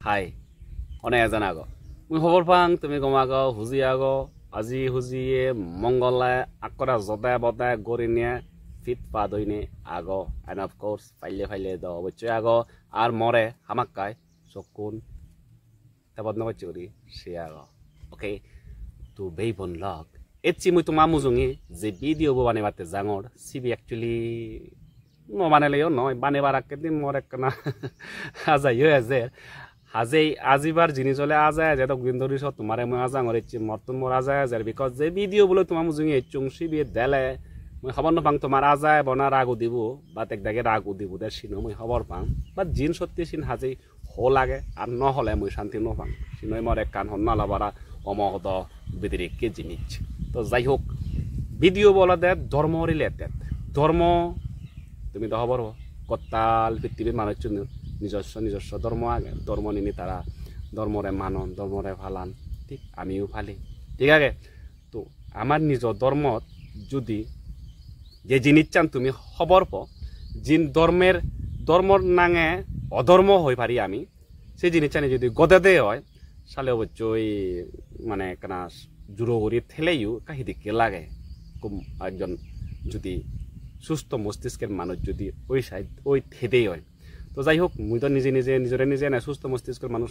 হাই অনে এজন আগ মই খবৰ পাং তুমি গম আগ হুজি আগ আজি হুজিয়ে মংগলায় আকরা জদায় বদায় গড়ি নিয়ে ফিট পা দইনে আগ এন্ড অফ কোর্স ফাইলে দ অবশ্যই আগ আর মরে হামাক্কায় চকুন তাবদ নয় চুরি সে আগ ওকে তো বেই বন লক এচি মই তোমা মুজুঙি যে ভিডিও বানাইবাতে জাঙর সিবি অ্যাকচুয়ালি বানাইলেও নয় বানাইবার একদিন মরে কেনা আজাইও আছে হাজেই আজিবার জিনিস হলে আজায় যে তো গুন্দরি সব তোমারে মই আজাঙর এচি মর্তন মোর আজায় আছে বিকজ যে ভিডিও বলে তোমা মুজুঙি এচুং সিবি দেলে মই খবর নাপাং তোমার আজায় বনা রাগু দিব বা একদাগে রাগু দিব দে সিনো মই খবর পাং বা জিন সত্যি সিন হাজেই হো লাগে আর নহলে মই শান্তি নপাং সিনই মরে কান হন নালাবারা অমহদ বিদিরিকে জিনিস তো যাই হোক ভিডিও বলা দে ধর্ম রিলেটেড ধর্ম তুমি তো খবর কত্তাল পৃথিবীর মানুষ নিজস্ব ধর্ম আগে ধর্ম নিনি তারা ধর্মরে মানন ধর্মরে ফালান ঠিক আমিও ফালি ঠিক আছে তো আমার নিজ ধর্মত যদি যে জিনিস চান তুমি খবর প জিন ধর্মর নাঙে অধর্ম হয়ে পারি আমি সেই জিনিস চানি যদি গদে হয় সালে অবশ্যই মানে কেনা জুড়ো করি ঠেলেইও কাহিদিকে লাগে একজন যদি সুস্থ মস্তিষ্কের মানুষ যদি ওই সাইড ওই থেদেই হয় তো যাই হোক মুই তো নিজে না সুস্থ মস্তিষ্কের মানুষ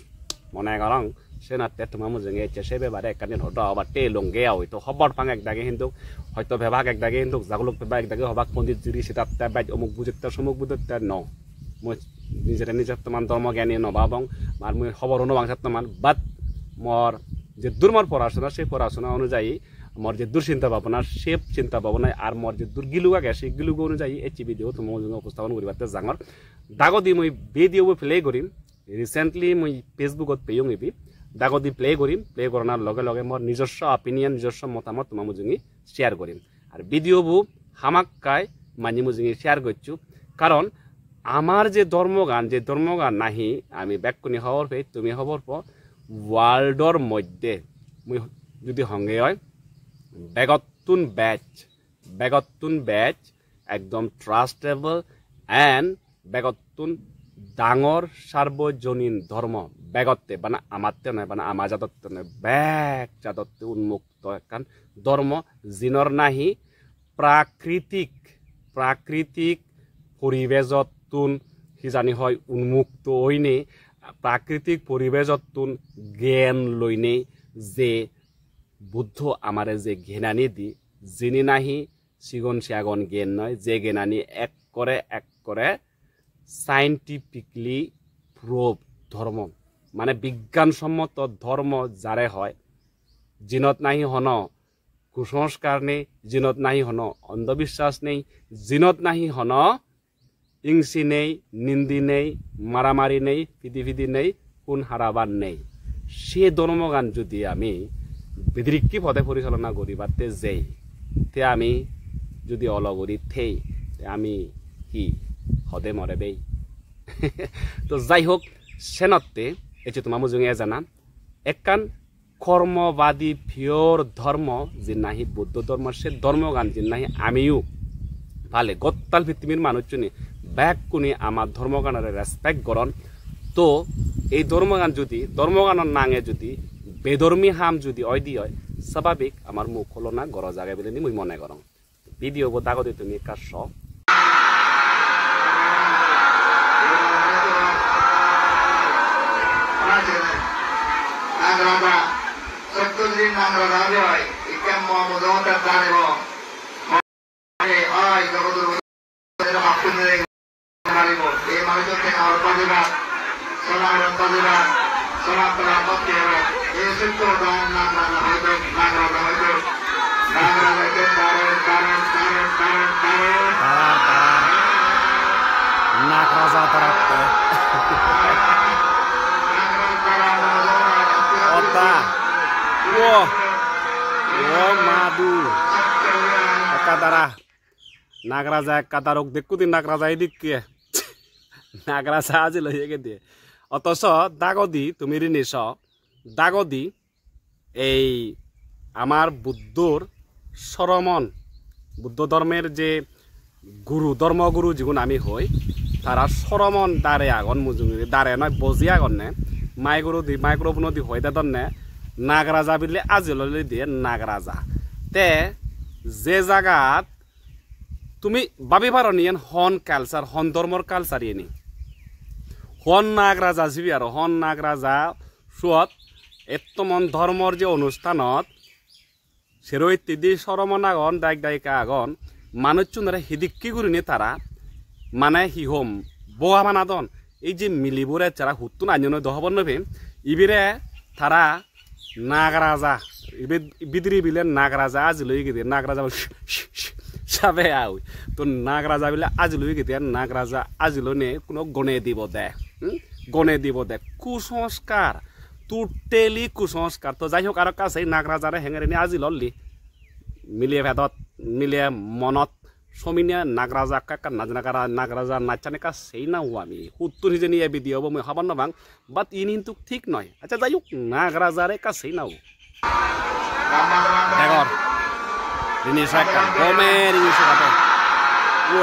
মনে করং সে না তে তোমার মুজে গেছে সে বেবারে একদিন হতো আবার টে লঙ্গে হয়তো খবর পাং একদাগে কিন্তু হয়তো বেভাগ একদাগে কিন্তু জাগলুক বেবা একদাগে হবাক পন্ডিত জুরি সেটা বাইক অমুক বুঝতে সমুক বুঝতে ন মই নিজের তোমার ধর্ম জ্ঞানী নবাবং আর মুই খবর নবাংসাত তোমার বাট মর যে দুর্মর পড়াশোনা সেই পড়াশোনা অনুযায়ী মর যে দুশ্চিন্তা ভাবনা সে চিন্তা ভাবনায় আর মর যে দুর্গিলুগা গেছে গিলুগ অনুযায়ী এই ভিডিও তোমার উপস্থাপন করিবাতে জাঙর দাগদি মই ভিডিও প্লে করিম রিসেন্টলি মই ফেসবুকত পেয়ং এবি দাগদি প্লে করিম প্লে করার লগে লগে মর নিজস্ব অপিনিয়ন নিজস্ব মতামত তোমার মুজুঙি শেয়ার করিম আর ভিডিওবু হামাক্কায় মানি মুজুঙি শেয়ার করছু কারণ আমার যে ধর্মগান নাহি আমি ব্যাকুনি খবর পেয়ে তুমি খবর প ওয়ার্ল্ডর মধ্যে মুই যদি সঙ্গে হয় বেগতুন ব্যাচ একদম ট্রাস্টেবল এন্ড বেগতুন ডাঙর সার্বজনীন ধর্ম বেগতে মানে আমারতে নয় মানে আমার জাতত্ব নয় ব্যাগ জাতত্ব উন্মুক্ত একান ধর্ম জিনর নাহি প্রাকৃতিক পরিবেশতুন জানি হয় উন্মুক্ত হইনে প্রাকৃতিক পরিবেশতুন জ্ঞান লইনে যে বুদ্ধ আমারে যে জ্ঞানানি দি যিনি নাহি সিগন সিয়াগন জ্ঞান নয় যে জ্ঞানানি এক করে সাইন্টিফিকলি প্রুভ ধর্ম মানে বিজ্ঞানসম্মত ধর্ম যারে হয় জিনত নাহি হন কুসংস্কার নেই জিনত নাহি হন অন্ধবিশ্বাস নেই জিনত নাহি হন ইংসি নেই নিন্দি নেই মারামারি নেই ফিদি নেই কোন হারাবার নেই সে ধর্মগান যদি আমি বিদৃক্কি পথে পরিচালনা করি বাতে যেই তে আমি যদি অলগরি থেই আমি কি হদে মরে বেই তো যাই হোক সেনতে এটি তোমার মুজুঙে জানা একান কর্মবাদী পিওর ধর্ম যে নাহি বৌদ্ধ ধর্ম সে ধর্মগান যে নাহি আমিও ভালে গত্তাল পৃথিবীর মানুষ চুনি ব্যাক কোনি আমার ধর্মগানের রেসপেক্ট করন তো এই ধর্মগানের নাঙে যদি বেধর্মী হাম যদি অয়দি হয় স্বাভাবিক আমার মুখ হলো না গড় জায়গায় বলে মুই মনে করং ভিডিও দাগতে তুমি কাজ নাগরাজা কাদারক দেখুদিন নাগরাজা এদিকে নাগরাজা আজি লইয়ে দিয়ে অথচ দাগদি তুমি ঋণেশ দাগদি এই আমার বুদ্ধর সরমন বুদ্ধ ধর্মের যে গুরু ধর্মগুরু যেগুন আমি হই তারা সরমন দাঁড়ে আগন মুজুঙি দাঁড়ে নয় বজি আগন নে মাইক্রোফোন দি হইতে দন্নে নাগরাজা বিলে আজিললে দিয়ে নাগরাজা তে যে জায়গাত তুমি ভাবি পারো নিয়েন হন কালচার হন ধর্মর কালচার ইয়ে হন নাগরাজা জিবি আর হন নাগরাজা সুত এতমন ধর্মর যে অনুষ্ঠানত সেরই তিদি সরমন আগন দায়িক দায়িকা আগন মানুষ চুনরে হিদিক্কি গুরিনি তারা মানে হিহম বোয়া বানাদন এই যে মিলিবুরে যারা হুত্তুন আঞ্জন দহবন নবে ইবিরে তারা নাগরাজা বিদ্রি বিলে নাগরাজা আজ লই গিয়ে নাগরাজা সাবে আউ তো নাগরাজা বিলে আজ লই গিয়ে নাগরাজা আজ নে কোনো গনে দিব দে কুসংস্কার টোটেলি কুসংস্কার তো যাই হোক আর কাছে নাগরাজারে হেঙেরে নি আজি ললি মিলিয়ে ভেদত মিলিয়ে মনত সমিনিয়া নাগরাজা কাকা নাজনাকারা নাগরাজা নাচানে কা সেই না আমি হুত্তুর হিজে নিয়ে ভিডিও মই হাবান নবাং বাট ইন কিন্তু ঠিক নয় আচ্ছা যাই হোক নাগরাজারে কা সেই নাও দেখর জিনিস একটা কমে জিনিস কাটে ও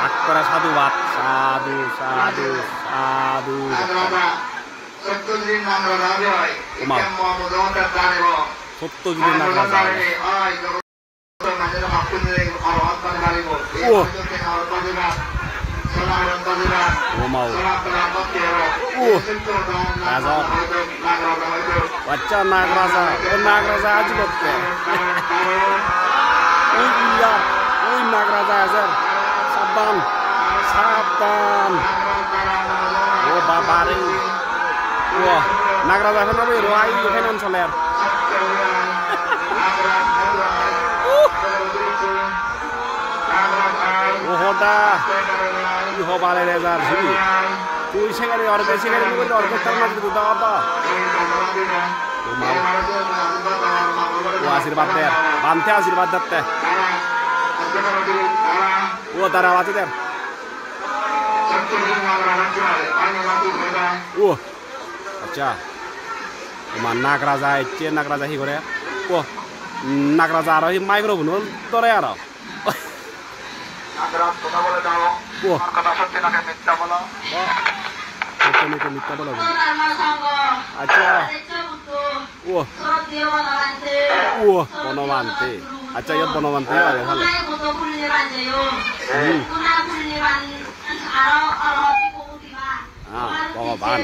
আকরা সাধুবাদ সাধু সাধু সাধু সত্যজিৎ নাগরাজা হয় Satyajit নাগরাজা Baca nagraza aja lotte. Iya, nagraza aja. Saban. Oh babari. Wah, nagraza kan apa? Roai itu kan soler. Hoda, iho bale rezar sih. Tuh sekali mungkin orkestra masih itu apa? Wah asirbat ter, bante asirbat dapte. Wah tarawati ter. Wah, acha. Mana nagraza itu nagraza hi Korea. Wah, nagraza arah microphone tore arah. Wah, kata sate nak minta bola. Sate minta bola. Acha. Wah. Wah, Bonawante. Acha ya Bonawante ada hal. Bawaban.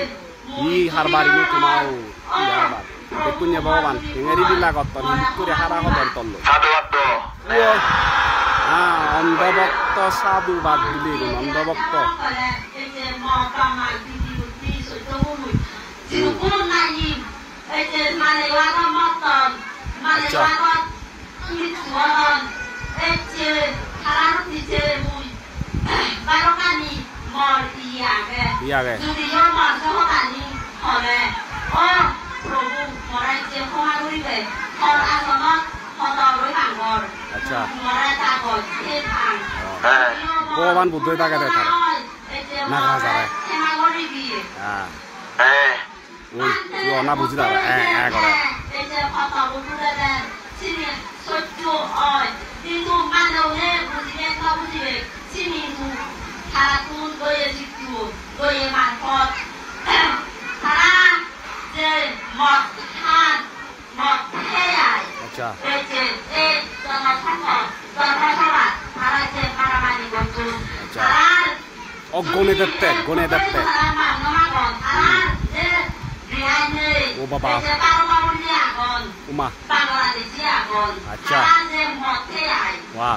Ini harbar ini tu mau. Ini harbar. Bekunnya bawaban. Ingeri bila kotor. Itu dia harap kotor tolu. Wah. অন্ধভক্ত সাধুবাদ বুলি অন্ধভক্ত আচ্ছা ভগবান বুদ্ধই তাকে দেখায় নাগরাজা ওই তুই অনা বুঝি দাঁড়া হ্যাঁ করে আচ্ছা গনে দত্তে ও বাবা উমা আচ্ছা বাহ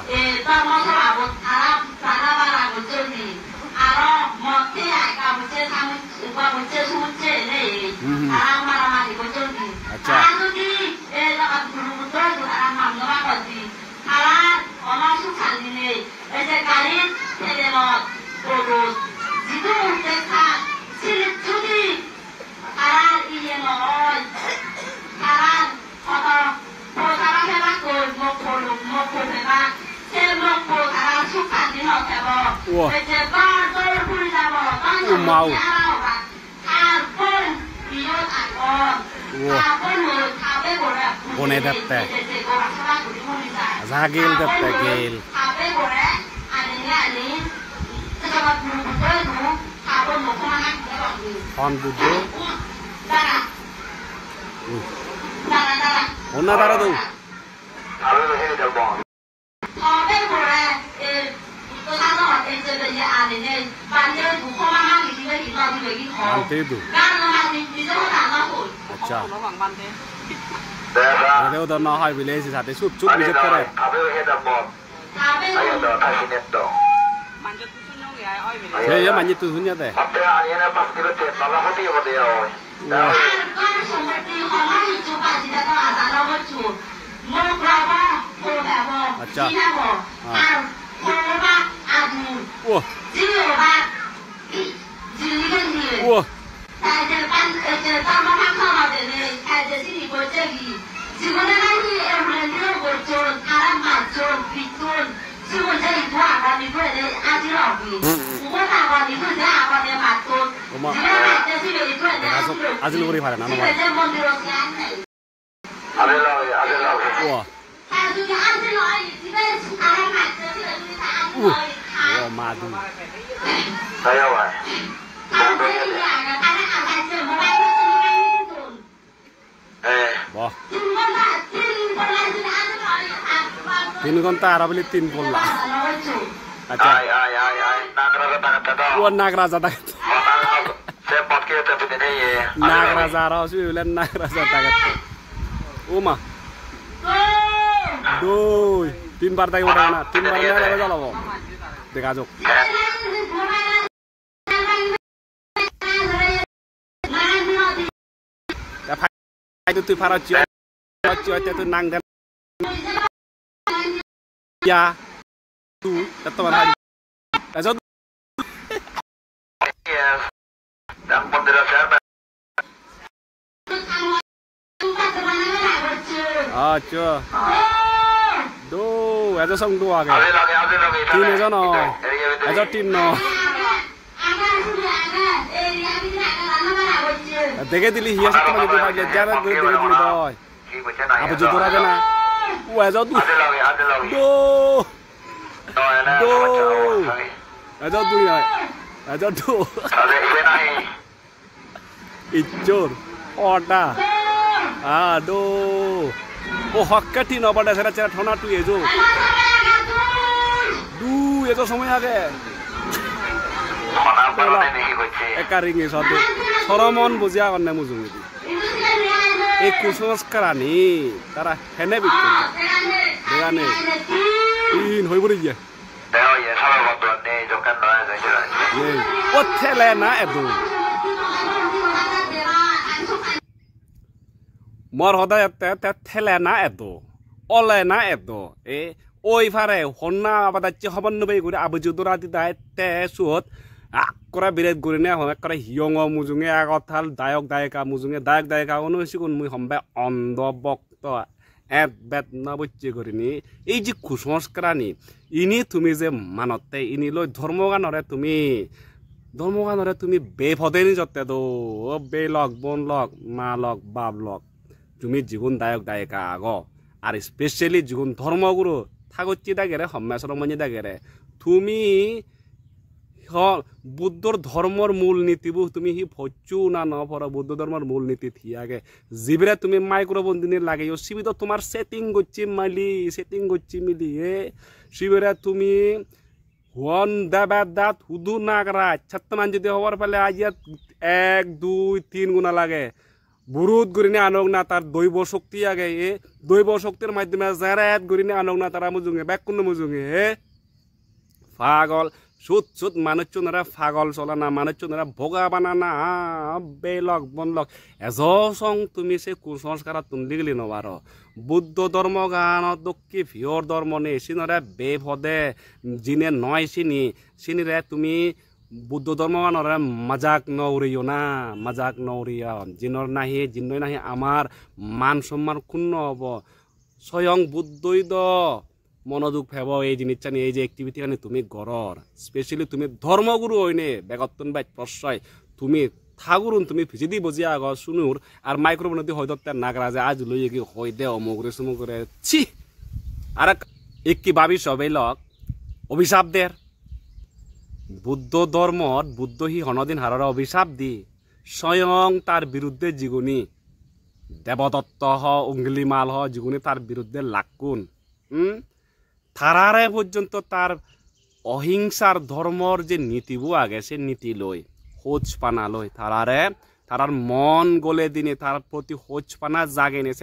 আচ্ছা mau Bone datte Zagil datte gil হন বুদ্ধ ওনা দাঁড়া দৌ अच्छा nếu đó nó hỏi về lên thì thật chút chút biết cái này thế giờ mà như từ hướng nhất này अच्छा ua ua 아직 우리 봐라 나는 봐. 우와. 우와 마두. 뭐? तीन घंटा आ रहा बोले तीन बोल रहा अच्छा वो नागराजा तक नागराजा रहा उसी बोले नागराजा तक ओ माँ दो तीन बार तक बोला ना तीन बार ना लगा चलो वो देखा जो itu tuh para cuaca tuh nanggan ya tuh teman lagi eso dan penjelasan chưa đô eso xong đua kìa tin này cho nó eso tin nó দেখে দিলি হিয়া সব মানে দিবা যারা করে দেখে দিলি দয় আবু জুদুর আছে না ওয়া যাও তুই দো দো আজাও তুই আয় আজাও দো ইজ্জর ওটা দো ও হক্কাটি নবাডা সেরা চেরা ঠনা তুই এজো দু এত সময় আগে একা রিঙে সদে সরমন বুঝিয়া করনে মুজুঙ্গি এই কুসংস্কারানি তারা হেনে বিক্রি দেখানে তিন হয়ে পড়ে গিয়া ও ঠেলে না এদু মর হদায় ঠেলে না এদু অলে না এদু এ ওই ফারে হন্না আবাদাচ্ছি হবন নবাই করে আবুজুদুরা দিদায় তে সুত আকরা বিরাট গরি না হন আকরা হিয়ং মুজুঙে আগথাল দায়ক দায়িকা মুজুঙে দায়ক দায়িকা অনুসিগুন মুই হম্বে অন্ধভক্ত এত বেত না বচ্চে করিনি এই যে কুসংস্কারানি ইনি তুমি যে মানতে ইনি লৈ ধর্মগানরে তুমি বেফদেনি যতে দো বে লগ বন লগ মা লগ বাপ লগ তুমি জীবন দায়ক দায়িকা আগ আর স্পেশালি জীবন ধর্মগুরু থাগচ্ছি দাগেরে হম্মেশ্বর মনি দাগেরে তুমি বুদ্ধর ধর্মর মূল নীতিবু তুমি হি ভচু না নপর বুদ্ধ ধর্মর মূল নীতি থিয়াগে জিবরে তুমি মাইক্রোবন্দিনী লাগে শিবিত তোমার সেটিং গচ্ছি মিলি শিবিরে তুমি হন দেবাদাত হুদু নাগরা ছত্তমান যদি হওয়ার ফলে আজ 1 2 3 গুণা লাগে বুরুদ গরিনে আনক না তার দৈব শক্তি আগে এ দৈব শক্তির মাধ্যমে জারাত গরিনে আনক না তারা মুজুঙে ব্যাকুন্ন মুজুঙে পাগল সুত মানুষজনেরা পাগল চলা না মানুষজনেরা ভোগা বানানা বেলক বনলক এজসং তুমি সে কুসংস্কার তুলি গেলি নবার বুদ্ধ ধর্ম গান দক্ষি ভিয়র ধর্ম নে সিনরে বেভদে জিনে নয় সিনিরে তুমি বুদ্ধ ধর্ম গানরে মজাক নউরিও না মজাক নউরিয়া জিনর নাহি জিন্নই নাহি আমার মান সম্মান ক্ষুণ্ণ হব স্বয়ং বুদ্ধই দ মনোযোগ ফেব এই জিনিসটা নিয়ে এই যে অ্যাক্টিভিটি কানে তুমি গরর স্পেশালি তুমি ধর্মগুরু হইনে বেগতন বাইত প্রশ্রয় তুমি থাগুরুন তুমি ভিজিদি বজিয়া আগ শুনুর আর মাইক্রোফোনদি হয়তো নাগরা যে আজ লইয়ে কি হই দে অমুকরে সুমুকরে ছি আর একটি ভাবি সবাই লক অভিশাপ দের বুদ্ধ ধর্মত বুদ্ধ হি হনদিন হারার অভিশাপ দি স্বয়ং তার বিরুদ্ধে জিগুনি দেবদত্ত হ অঙ্গলিমাল হ জিগুনি তার বিরুদ্ধে লাগুন তারারে পর্যন্ত তার অহিংসার ধর্মর যে নীতিবু আগে সে নীতি লই হোচ পানা লই তারার মন গলে দিনে তার প্রতি হোচ পানা জাগেনে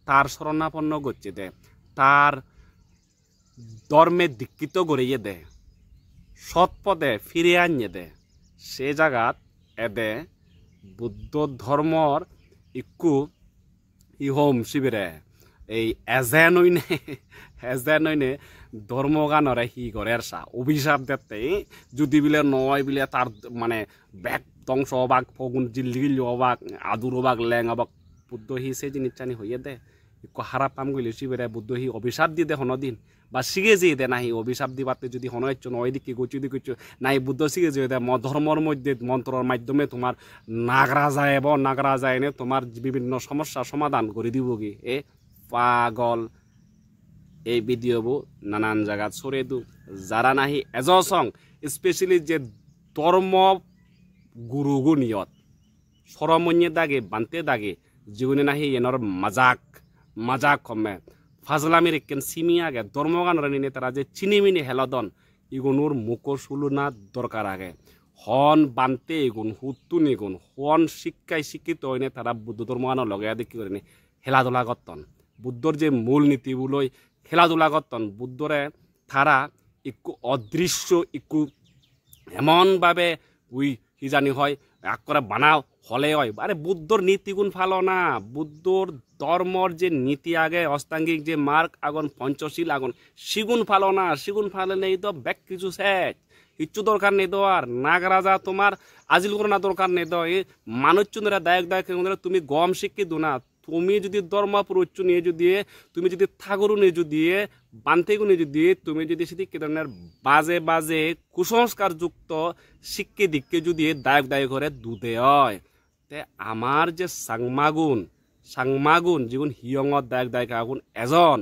তার শরণাপন্ন করছে দে তার ধর্মে দীক্ষিত করিয়ে দে সৎ পদে ফিরে আনিয়ে দে সে জায়গাত এদে বুদ্ধ ধর্মর ইকু ইহম শিবিরে এই এজেনইনে ধর্মগানরে হি করে অভিশাপ দেতে যদি বিলে নয় বিলে তার মানে ব্যাগ ধ্বংস হবাক ফগুন জিল্লিল হবাক আদুর হবাক ল্যাং হবাক বুদ্ধ হি সে জিনিসটানি হইয়ে দে ইকু হারাপ পাম গেলে শিবিরে বুদ্ধ হি অভিশাপ দিয়ে দে হনদিন বা শিখে যেয়ে দে নাহি অভিশাপ দিবাতে যদি হনইচ্ছ নয় দিকে গুচি দিকে নাই বুদ্ধ শিখে যেয়ে দে ধর্মর মধ্যে মন্ত্রর মাধ্যমে তোমার নাগরা যায় নে তোমার বিভিন্ন সমস্যার সমাধান করে দিব কি এ পাগল এই ভিডিওবো নানান জায়গাত ছড়িয়ে দু যারা নাহি এজসং স্পেশালি যে ধর্ম গুরুগু নিয়ত সরমন্যে দাগে বানতে দাগে জীবনে নাহি এনর মাজাক কমে ফাজলামির কেন সিমি আগে ধর্মগানরে নিনে তারা যে চিনিমিনি হেলদন ইগুনুর মুখো সুলুনা দরকার আগে হন বানতে এগুন হুত্তু নিগুন হন শিক্ষিত হইনে তারা বুদ্ধ ধৰ্মগানৰ লগে দেখি করে নি খেলাধুলা করতন বুদ্ধর যে মূল নীতিগুলোই খেলাধুলা করতন বুদ্ধরে তারা একটু অদৃশ্য একটু এমনভাবে জানি হয় এক করে বানাও হলে হয় আরে বুদ্ধর নীতিগুণ ফালো না বুদ্ধর ধর্মর যে নীতি আগে অষ্টাঙ্গিক যে মার্গ আগন পঞ্চশীল আগন সিগুণ ফালো না সিগুণ ফালে নেই তো ব্যাক কিছু শেষ কিচ্ছু দরকার নেই তো আর নাগ রাজা তোমার আজিল করে না দরকার নেই তো এই মানুষ দায়ক তুমি গম শিক্ষি দু না তুমি যদি ধর্ম প্রচ্ছ নিয়ে যদি তুমি যদি থাগরু নিয়ে যদি বান্তেগু নিয়ে যদি তুমি যদি সেটি কি ধরনের বাজে কুসংস্কার যুক্ত শিক্ষে দিককে যদি দায়ক করে দুধে হয় তে আমার যে সাংমাগুন যেগুন হিয়ঙত দায়ক আগুন এজন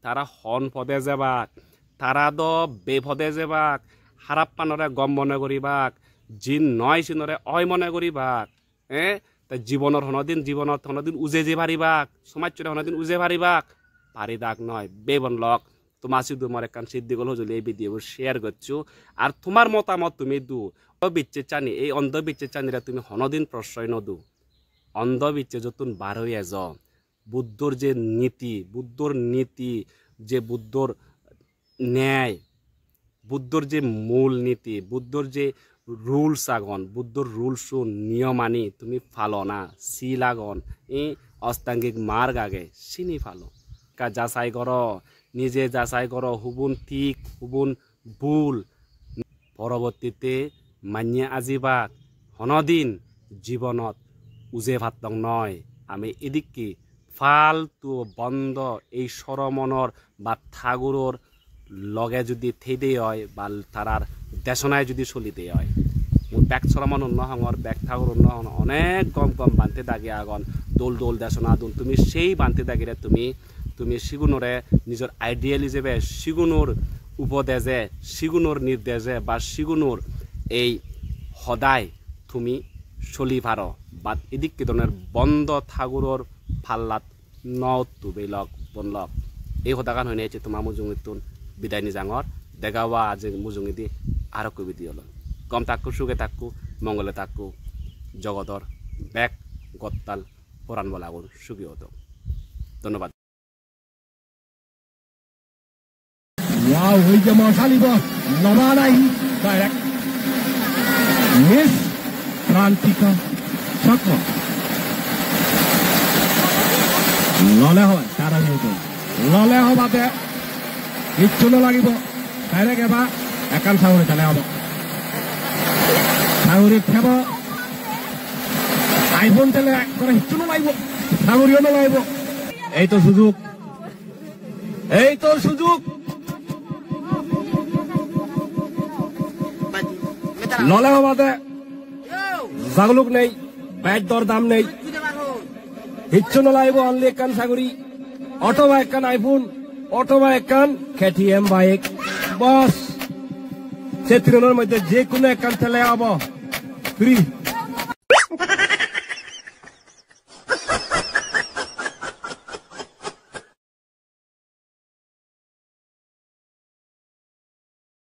তারা হন পদে যাবাক তারা দ বেফদে যাবাক হারাপ পানরে গম মনে করিবাক জিন নয় সিনরে অয় মনে করিবাক তাই জীবনের হনদিন উজে যে পারিবাক সমাজরে হনদিন উজে পারিবাক পারিদাক নয় বেবন লক তোমার শুধু আমার একখান সিদ্ধি গল হজলে এই ভিডিও শেয়ার করছো আর তোমার মতামত তুমি দু অন্ধবিচ্ছে চানি এই অন্ধবিচ্ছে চানিরা তুমি হনদিন প্রশ্রয় নদু অন্ধবিচ্ছে যতুন বার হইয়া য বুদ্ধর যে নীতি যে বুদ্ধর ন্যায় বুদ্ধর যে মূল নীতি বুদ্ধর যে রুলস আগন বুদ্ধর রুলস নিয়ম আনি তুমি ফালো না সিল আগন এই অষ্টাঙ্গিক মার্গ আগে চিনি ফালো যাচাই কর নিজে যাচাই কর হুবুন ঠিক হুবুন ভুল পরবর্তীতে মানিয়ে আজিবাক হনদিন জীবনত উজে ভাতং নয় আমি এদিকে ফালতু বন্ধ এই সরমনর বা ঠাকুরর লগে যদি থেদে হয় বা তারার দেশনায় যদি চলিতে হয় মোৰ ব্যাগ সরমন নহঙর ব্যাগ ঠাকুর নহন অনেক কম বানতে দাগে আগন দোল দেশনা দোল তুমি সেই বানতে দাগিরে তুমি সিগুণরে নিজের আইডিয়াল হিসেবে সিগুণর উপদেশে সিগুণর নির্দেশে বা সিগুণর এই সদায় তুমি চলি পার বা এদিক কি ধরনের বন্ধ ঠাকুরর ফাল্লাত নতুবেলক বনলক এই সদাগান হয়ে নিয়েছে তোমার মুজুঙিতুন বিদায় নিজাঙর দেখাওয়া আজ মুজুঙি দি আরো কবি দিয়ে গম থাকু সুখে থাকু মঙ্গলে থাকু জগতর ব্যাগ গত্তাল পরাণ বলা সুখী হতো ধন্যবাদ Wow, hujja masaliba namanai direct Miss Prantika Chakma lole hoy tara niyo lole ho bate kichu na lagibo direct eba ekan saure chale abo saure thebo iPhone tele kore kichu na laibo saure na laibo ei to sujug ললে হবাতে জাগলুক নেই bat দর দাম নেই হিচ্ছু নলাইব only একখান সাগরি অথবা একখান iPhone অথবা একখান KTM বাইক বস সে তিনজনের মধ্যে যে কোনো একখান ছেলে হব ফ্রি